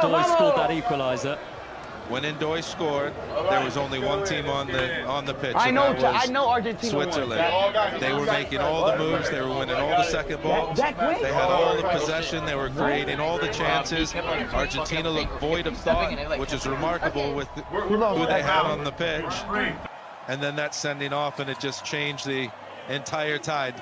Ndoye scored that equaliser. When Ndoye scored, there was only one team on the pitch. I know Argentina. Argentina Switzerland. They were making all the moves. They were winning all the second balls. They had all the possession. They were creating all the chances. Argentina looked void of thought, which is remarkable with who they had on the pitch. And then that sending off, and it just changed the entire tide.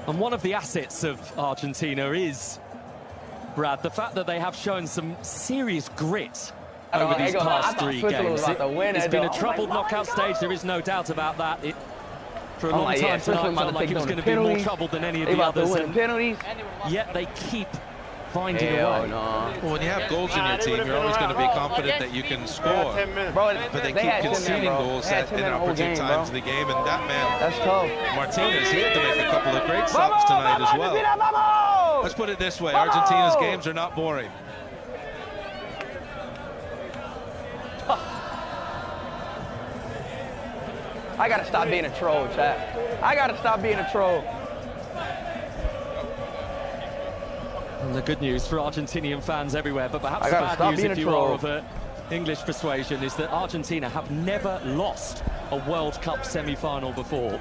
And one of the assets of Argentina is, Brad, the fact that they have shown some serious grit over these past 3 games. It's been a troubled knockout stage, there is no doubt about that. For a long time tonight, felt like it was going to be more troubled than any of the others. And yet they keep finding a way. Well, when you have goals in your team, you're always going to be confident that you can score. But they keep conceding goals at inopportune times of the game, and that man, Martinez, he had to make a couple of great stops tonight as well. Let's put it this way, Argentina's games are not boring. I gotta stop being a troll, chat. I gotta stop being a troll. And the good news for Argentinian fans everywhere, but perhaps the bad news if you are of English persuasion, is that Argentina have never lost a World Cup semi-final before.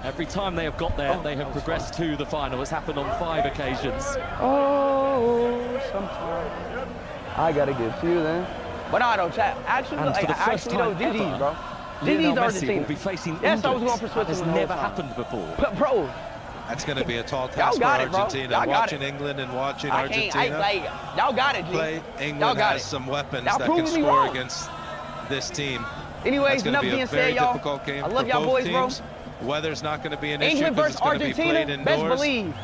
Every time they have got there, they have progressed to the final. It's happened on 5 occasions. Oh, sometimes I gotta give to you then. But I don't chat. Actually, and for the first time GG's, bro. Lionel Messi will be facing England. I was going for Switzerland. That has never happened before. But bro, that's going to be a tall task for Argentina. Watching England and watching Argentina y'all got it, G. play. England has some weapons that can score against this team. Anyways, enough being said, y'all. I love y'all boys, bro. Weather's not going to be an issue. England versus Argentina, best believe.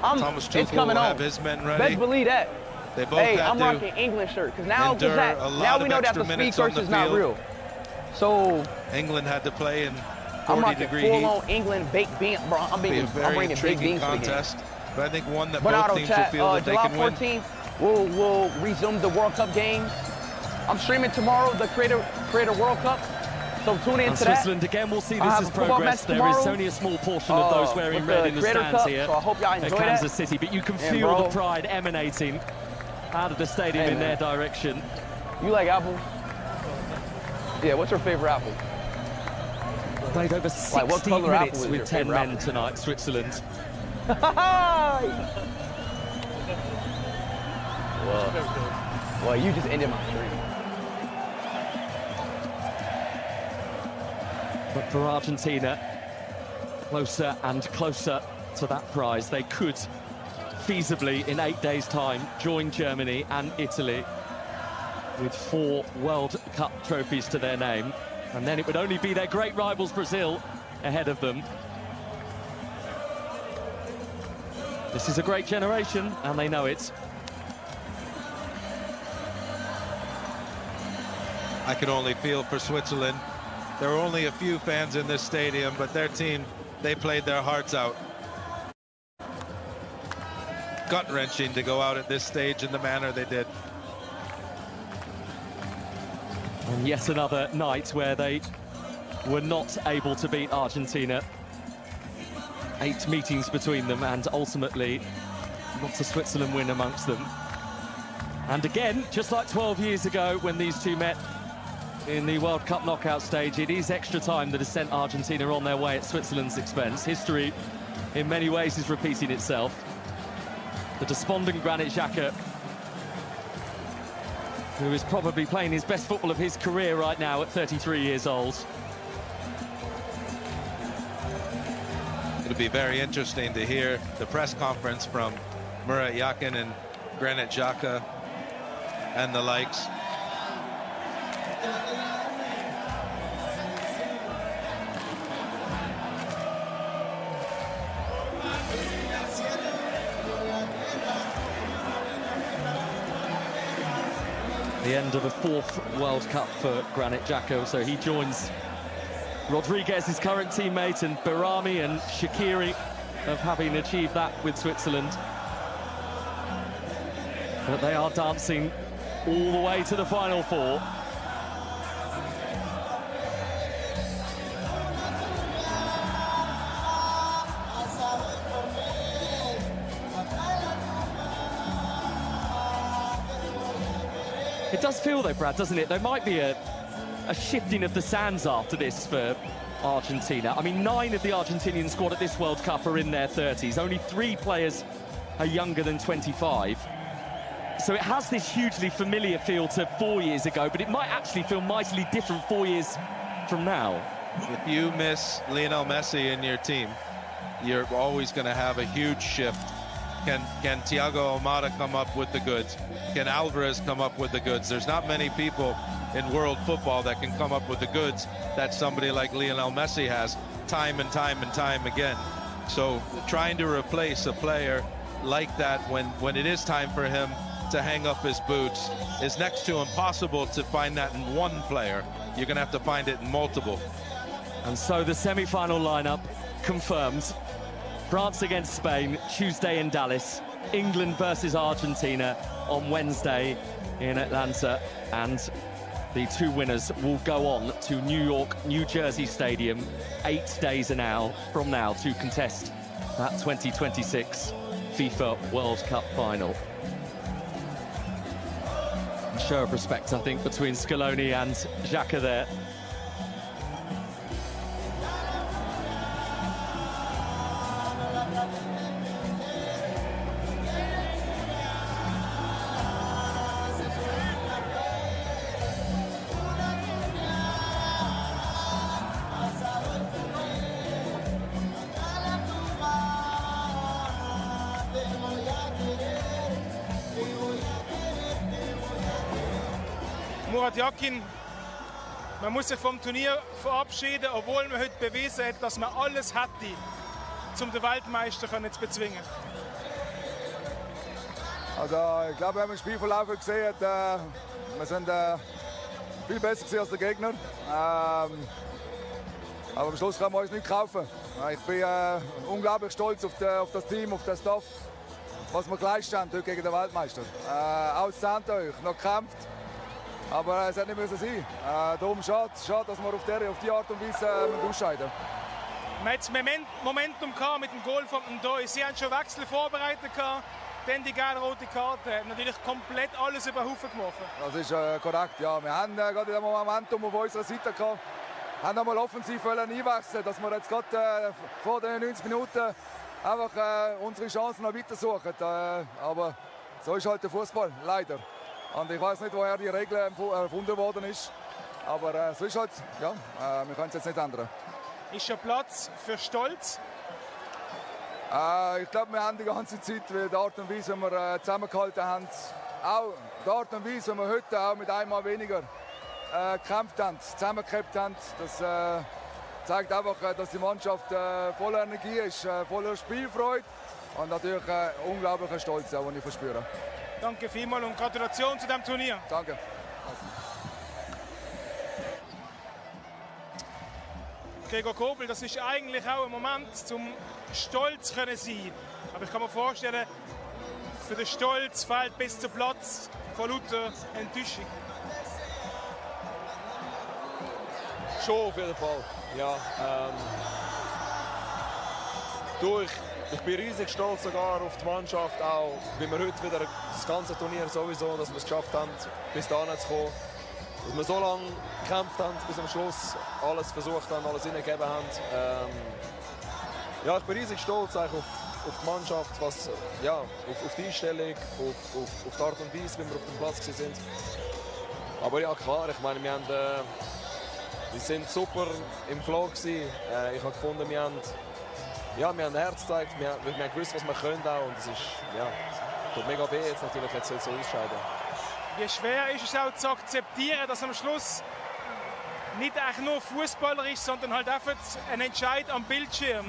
Thomas Tuchel will have his men ready. Best believe that. They both had I'm rocking England shirt because now we know that the speed curse is not real. So England had to play in 40-degree heat. Full-on England baked beans, bro. I'm bringing big beans contest, but I think one that both teams will feel that they can win. July 14th, we'll resume the World Cup games. I'm streaming tomorrow the Creator World Cup, so tune in to that. Switzerland again, we'll see this as progress. There is only a small portion of those wearing red in the stands here so I hope y'all enjoy at Kansas City, but you can feel the pride emanating out of the stadium in their direction. You like apples? Yeah, what's your favorite apple? Played over 60 minutes with 10 men tonight, Switzerland. Well, you just ended my stream. But for Argentina, closer and closer to that prize. They could feasibly, in 8 days' time, join Germany and Italy with 4 World Cup trophies to their name. And then it would only be their great rivals, Brazil, ahead of them. This is a great generation, and they know it. I can only feel for Switzerland. There were only a few fans in this stadium, but their team, they played their hearts out. Gut-wrenching to go out at this stage in the manner they did. And yet another night where they were not able to beat Argentina. 8 meetings between them, and ultimately not a Switzerland win amongst them. And again, just like 12 years ago when these two met in the World Cup knockout stage, it is extra time that has sent Argentina on their way at Switzerland's expense. History, in many ways, is repeating itself. The despondent Granit Xhaka, who is probably playing his best football of his career right now at 33 years old. It'll be very interesting to hear the press conference from Murat Yakin and Granit Xhaka and the likes. The end of a 4th World Cup for Granit Xhaka, so he joins Rodriguez, his current teammate, and Berami and Shaqiri of having achieved that with Switzerland. But they are dancing all the way to the Final 4. It does feel though, Brad, doesn't it? There might be a shifting of the sands after this for Argentina. I mean, 9 of the Argentinian squad at this World Cup are in their 30s. Only 3 players are younger than 25. So it has this hugely familiar feel to 4 years ago, but it might actually feel mightily different 4 years from now. If you miss Lionel Messi in your team, you're always going to have a huge shift. Can Thiago Almada come up with the goods? Can Alvarez come up with the goods? There's not many people in world football that can come up with the goods that somebody like Lionel Messi has time and time and time again. So trying to replace a player like that when it is time for him to hang up his boots is next to impossible to find that in one player. You're going to have to find it in multiple. And so the semi-final lineup confirmed. France against Spain, Tuesday in Dallas. England versus Argentina on Wednesday in Atlanta. And the 2 winners will go on to New York, New Jersey Stadium 8 days from now to contest that 2026 FIFA World Cup final. A show of respect, I think, between Scaloni and Xhaka there. Murat Yakin, man muss sich vom Turnier verabschieden, obwohl man heute bewiesen hat, dass man alles hatte, um den Weltmeister zu bezwingen. Also ich glaube, wir haben im Spielverlauf gesehen, wir sind viel besser als der Gegner. Aber am Schluss kann man uns nicht kaufen. Ich bin unglaublich stolz auf das Team, auf den Staff, was wir geleistet haben heute gegen den Weltmeister. Auszahnt euch, noch gekämpft. Aber es hätte nicht müssen sein. Darum schade, dass wir auf die Art und Weise ausscheiden. Man hat das Momentum mit dem Goal von Ndoi. Sie haben schon Wechsel vorbereitet, dann die gelb-rote Karte. Natürlich komplett alles über den Haufen geworfen. Das ist korrekt, ja. Wir haben gerade in dem Momentum auf unserer Seite gehabt. Haben einmal offensiv einwechseln, dass wir jetzt gerade vor den 90 Minuten einfach unsere Chancen noch weiter suchen. Aber so ist halt der Fußball, leider. Und ich weiß nicht, woher die Regel erfunden worden ist. Aber so ist halt, ja, wir können es jetzt nicht ändern. Ist schon Platz für Stolz? Ich glaube, wir haben die ganze Zeit, die Art und Weise, wie wir zusammengehalten haben, auch die Art und Weise, wie wir heute auch mit einmal weniger gekämpft haben, zusammengekämpft haben, das zeigt einfach, dass die Mannschaft voller Energie ist, voller Spielfreude und natürlich unglaublicher Stolz, den ich verspüre. Danke vielmals und Gratulation zu diesem Turnier. Danke. Gregor Kobel, das ist eigentlich auch ein Moment zum stolz können sein. Aber ich kann mir vorstellen, für den Stolz fehlt bis zum Platz von lauter Enttäuschung. Schon auf jeden Fall. Ja, ich bin riesig stolz sogar auf die Mannschaft, auch wie wir heute wieder das ganze Turnier sowieso, dass wir es geschafft haben, bis dahin zu kommen. Dass wir so lange gekämpft haben, bis am Schluss alles versucht haben, alles hineingegeben haben. Ja, ich bin riesig stolz eigentlich auf die Mannschaft, was, ja, auf die Einstellung, auf die Art und Weise, wie wir auf dem Platz sind. Aber ja, klar, ich meine, wir sind super im Flow gewesen. Ich habe gefunden, wir haben Herz gezeigt, wir haben gewusst, was wir können auch, und es ist, ja, tut mega weh jetzt natürlich, jetzt so ausscheiden. Wie schwer ist es auch zu akzeptieren, dass am Schluss nicht eigentlich nur Fußballer ist, sondern halt einfach ein Entscheid am Bildschirm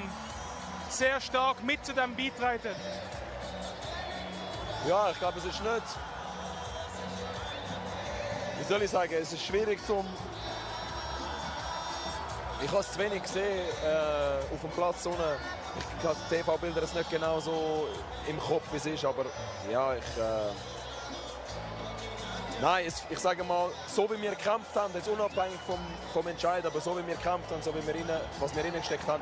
sehr stark mit zu dem beiträgt? Ja, ich glaube, es ist nicht, wie soll ich sagen, es ist schwierig ich habe es zu wenig gesehen auf dem Platz unten. Ich habe die TV-Bilder nicht genau so im Kopf, wie es ist, aber ja, nein, ich sage mal, so wie wir gekämpft haben, jetzt unabhängig vom Entscheid, aber so wie wir gekämpft haben, so wie was wir reingesteckt haben,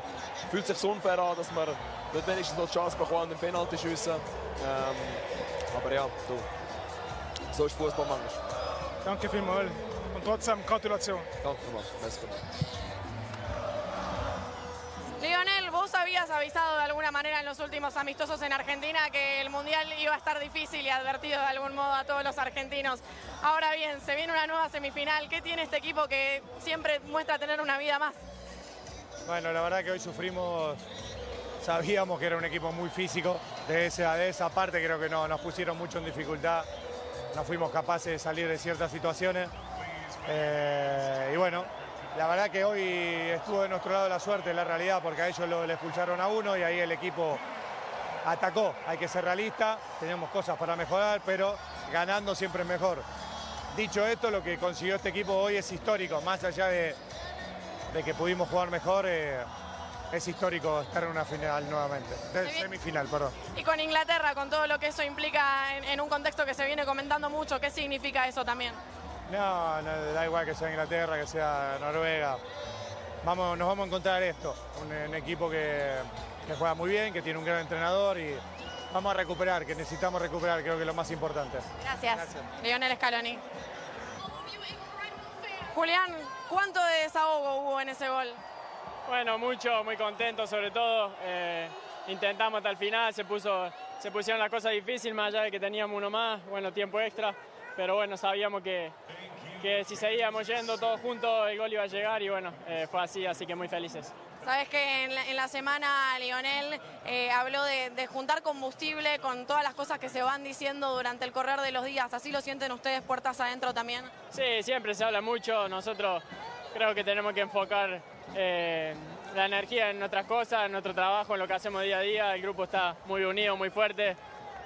fühlt es sich unfair an, dass wir nicht wenigstens noch die Chance bekommen, den Penalty zu schiessen. Aber ja, so ist Fußball manchmal. Danke vielmals. Und trotzdem Gratulation. Danke vielmals. Merci vielmals. Lionel, vos habías avisado de alguna manera en los últimos amistosos en Argentina que el Mundial iba a estar difícil y advertido de algún modo a todos los argentinos. Ahora bien, se viene una nueva semifinal. ¿Qué tiene este equipo que siempre muestra tener una vida más? Bueno, la verdad que hoy sufrimos, sabíamos que era un equipo muy físico, de esa parte creo que no, nos pusieron mucho en dificultad, no fuimos capaces de salir de ciertas situaciones y bueno, la verdad que hoy estuvo de nuestro lado la suerte, la realidad, porque a ellos le expulsaron a uno y ahí el equipo atacó. Hay que ser realista, tenemos cosas para mejorar, pero ganando siempre es mejor. Dicho esto, lo que consiguió este equipo hoy es histórico, más allá de que pudimos jugar mejor, es histórico estar en una final nuevamente, semifinal, perdón. Y con Inglaterra, con todo lo que eso implica en un contexto que se viene comentando mucho, ¿qué significa eso también? No, da igual que sea Inglaterra, que sea Noruega. Nos vamos a encontrar esto, un equipo que juega muy bien, que tiene un gran entrenador y vamos a recuperar, que necesitamos recuperar, creo que es lo más importante. Gracias. Lionel Scaloni. Julián, ¿cuánto de desahogo hubo en ese gol? Bueno, mucho, muy contento sobre todo. Intentamos hasta el final, se pusieron las cosas difíciles, más allá de que teníamos uno más, bueno, tiempo extra. Pero bueno, sabíamos que si seguíamos yendo todos juntos el gol iba a llegar y bueno, fue así que muy felices. Sabes que en la semana Lionel habló de juntar combustible con todas las cosas que se van diciendo durante el correr de los días. ¿Así lo sienten ustedes puertas adentro también? Sí, siempre se habla mucho. Nosotros creo que tenemos que enfocar la energía en otras cosas, en nuestro trabajo, en lo que hacemos día a día. El grupo está muy unido, muy fuerte.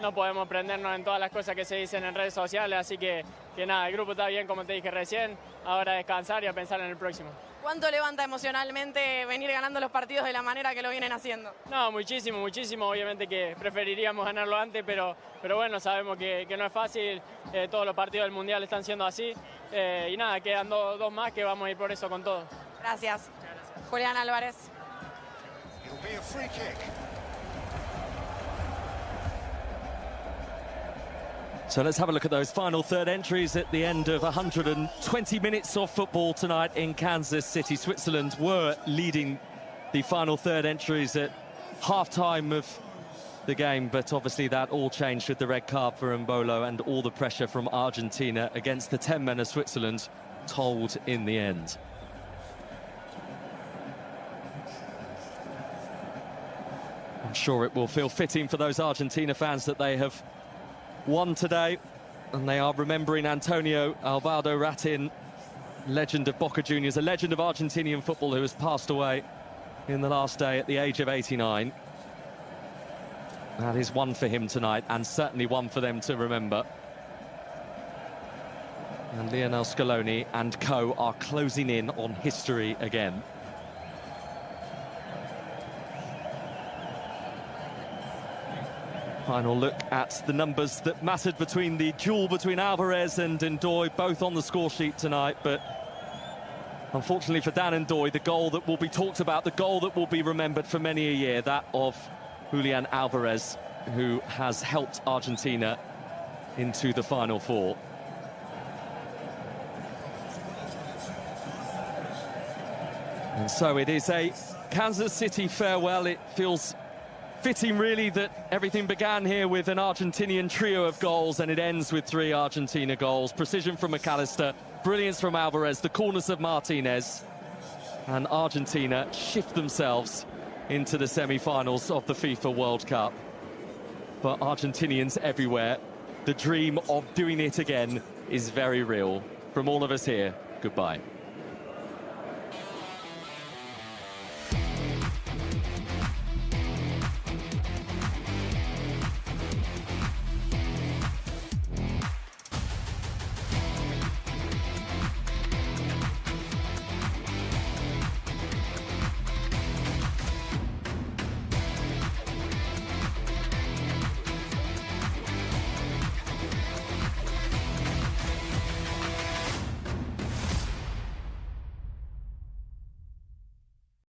No podemos prendernos en todas las cosas que se dicen en redes sociales, así que nada, el grupo está bien, como te dije recién. Ahora a descansar y a pensar en el próximo. ¿Cuánto levanta emocionalmente venir ganando los partidos de la manera que lo vienen haciendo? No, muchísimo, muchísimo. Obviamente que preferiríamos ganarlo antes, pero bueno, sabemos que no es fácil. Todos los partidos del Mundial están siendo así. Y nada, quedan dos más que vamos a ir por eso con todo. Gracias. Julián Álvarez. So let's have a look at those final third entries at the end of 120 minutes of football tonight in Kansas City. Switzerland were leading the final third entries at half-time of the game, but obviously that all changed with the red card for Mbolo and all the pressure from Argentina against the 10 men of Switzerland told in the end. I'm sure it will feel fitting for those Argentina fans that they have won today, and they are remembering Antonio Alvaro Ratin, legend of Boca Juniors, a legend of Argentinian football who has passed away in the last day at the age of 89. That is one for him tonight, and certainly one for them to remember. And Lionel Scaloni and co are closing in on history again. Final look at the numbers that mattered between the duel between Alvarez and Ndoye, both on the score sheet tonight, but unfortunately for Dan Ndoye, the goal that will be talked about, the goal that will be remembered for many a year, that of Julian Alvarez, who has helped Argentina into the Final Four. And so it is a Kansas City farewell. It feels fitting, really, that everything began here with an Argentinian trio of goals and it ends with 3 Argentina goals. Precision from McAllister, brilliance from Alvarez, the coolness of Martinez. And Argentina shift themselves into the semi-finals of the FIFA World Cup. For Argentinians everywhere, the dream of doing it again is very real. From all of us here, goodbye.